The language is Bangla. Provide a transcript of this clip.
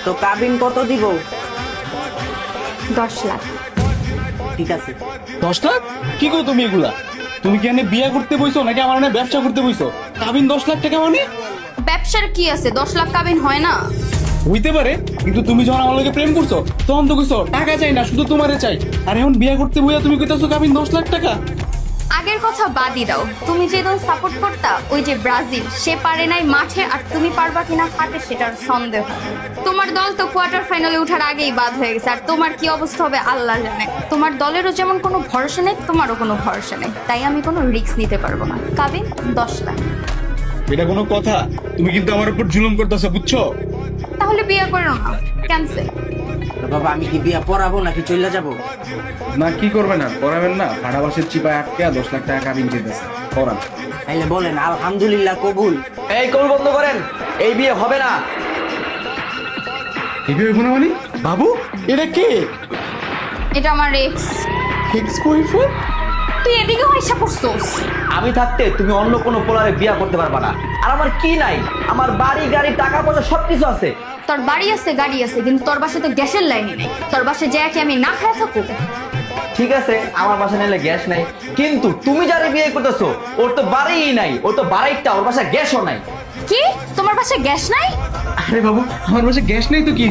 তো কাবিন কত দিব? 10 লাখ। ঠিক আছে। 10 লাখ? কি গো তুমি এগুলা? তুমি কি এনে বিয়ে করতে বইছো নাকি আমার এনে ব্যবসা করতে বইছো? কাবিন 10 লাখ টাকা মানে? ব্যবসার কি আছে, 10 লাখ কাবিন হয় না? হইতে পারে, কিন্তু তুমি যখন আমার লগে প্রেম করছো তখন তো কইছো টাকা চাই না, শুধু তোমারে চাই। আর এখন বিয়ে করতে বইয়া তুমি কইতাছো কাবিন 10 লাখ টাকা? আগের কথা বাদই দাও, তুমি যে দল সাপোর্ট করতা, ওই যে ব্রাজিল, সে পারে নাই মাঠে, আর তুমি পারবা কিনা হাটে সেটার সন্দেহ। তোমার দল তো কোয়ার্টার ফাইনালে ওঠার আগেই বাদ হয়ে গেছে, আর তোমার কি অবস্থা হবে আল্লাহ জানে। তোমার দলেরও যেমন কোনো ভরসা নেই, তোমারও কোনো ভরসা নেই, তাই আমি কোনো রিস্ক নিতে পারবো না। কাবিন 10 লাখ। এটা কোনো কথা? তুমি কিন্তু আমার উপর জুলুম করতেছো, বুঝছো? তাহলে বিয়ে করো না, ক্যান্সেল। তো বাবা আমি কি বিয়া পড়াবো নাকি চলে যাব? না, কি করবে না, করাবেন না? ভাড়া বাসের চিপায় আটকে 10 লাখ টাকা কাবিন দিতেছে, করান। তাইলে বলেন আলহামদুলিল্লাহ কবুল। এই কল বন্ধ করেন, এই বিয়ে হবে না। এই বিয়ে হইব না মানে? বাবু, এটা কে? এটা আমার এক্স। Ex boyfriend? তুই এদিকে পয়সা পড়ছস? আমি থাকতে তুমি অন্য কোনো পোলারে বিয়ে করতে পারবা না। আর আমার কি নাই? আমার বাড়ি গাড়ি টাকা পয়সা সবকিছু আছে। তোর বাড়ি আছে, গাড়ি আছে, কিন্তু তোর বাসায় তো গ্যাসের লাইনই নেই। তোর বাসায় যে কি আমি না খায় থাকবো? ঠিক আছে, আমার বাসায় নাইলে গ্যাস নাই, কিন্তু তুমি যারে বিয়ে করতেছো ওর তো বাড়িই নাই, ওর তো বাড়িটা, ওর বাসায় গ্যাসও নাই। কি তোমার বাসায় গ্যাস নাই? আরে বাবু, আমার বাসায় গ্যাস নেই তো কি?